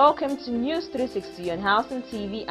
Welcome to News 360 on Housing TV.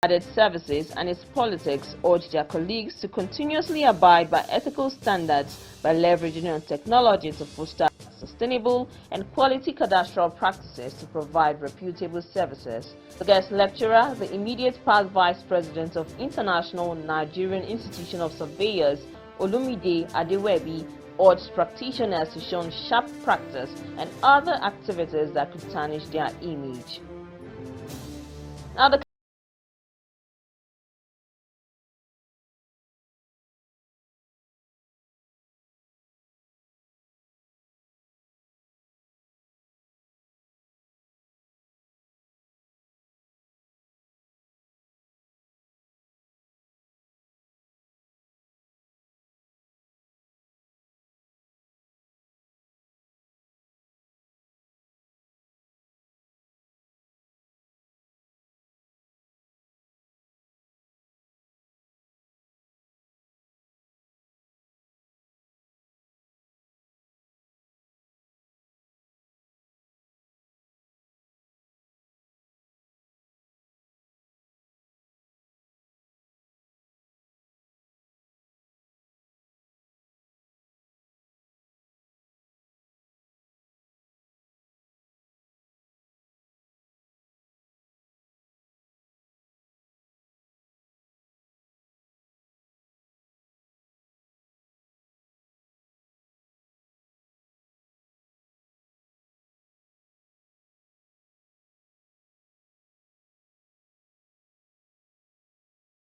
Added services and its politics urge their colleagues to continuously abide by ethical standards by leveraging on technology to foster sustainable and quality cadastral practices to provide reputable services. The guest lecturer, the immediate past Vice President of International Nigerian Institution of Surveyors, Olumide Adewebi, urged practitioners to shun sharp practice and other activities that could tarnish their image. Now, the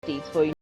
states for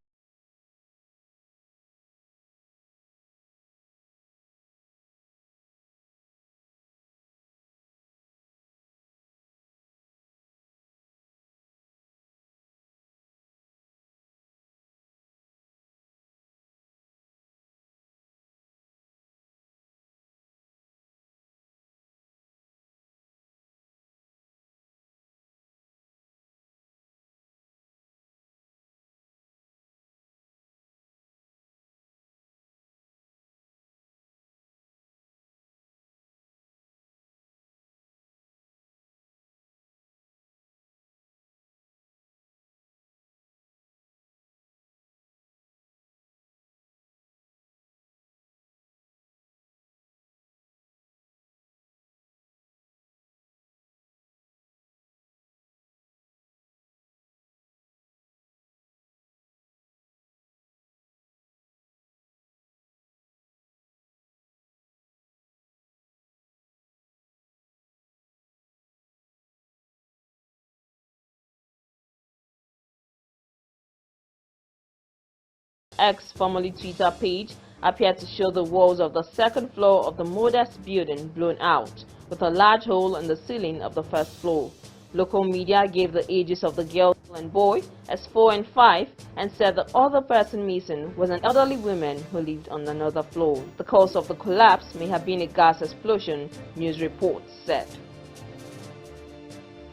X, formerly Twitter page, appeared to show the walls of the second floor of the modest building blown out, with a large hole in the ceiling of the first floor. Local media gave the ages of the girl and boy as 4 and 5 and said the other person missing was an elderly woman who lived on another floor. The cause of the collapse may have been a gas explosion, news reports said.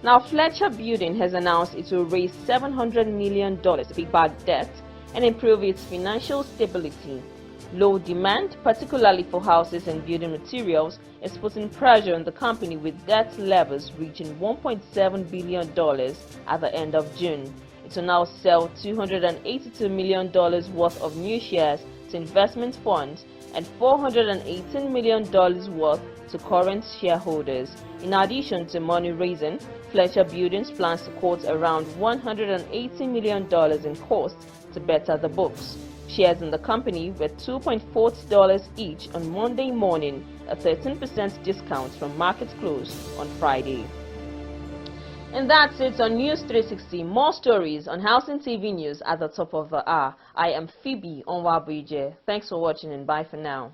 Now, Fletcher Building has announced it will raise $700 million to pay back debt and improve its financial stability. Low demand, particularly for houses and building materials, is putting pressure on the company, with debt levels reaching $1.7 billion at the end of June. It will now sell $282 million worth of new shares to investment funds and $418 million worth to current shareholders. In addition to money raising, Fletcher Buildings plans to quote around $180 million in costs to better the books. Shares in the company were $2.40 each on Monday morning, a 13% discount from market close on Friday. And that's it on News 360. More stories on Housing TV News at the top of the hour. I am Phoebe Onwabuje. Thanks for watching and bye for now.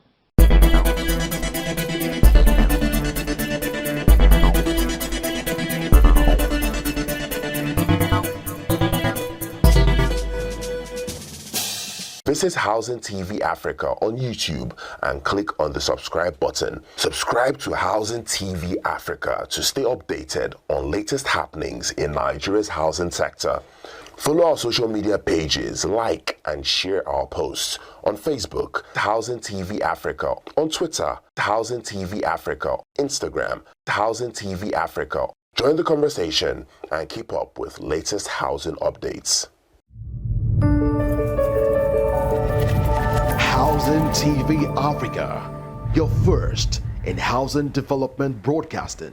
Visit Housing TV Africa on YouTube and click on the subscribe button. Subscribe to Housing TV Africa to stay updated on latest happenings in Nigeria's housing sector. Follow our social media pages, like and share our posts on Facebook, Housing TV Africa, on Twitter, Housing TV Africa, Instagram, Housing TV Africa. Join the conversation and keep up with latest housing updates. Housing TV Africa, your first in housing development broadcasting.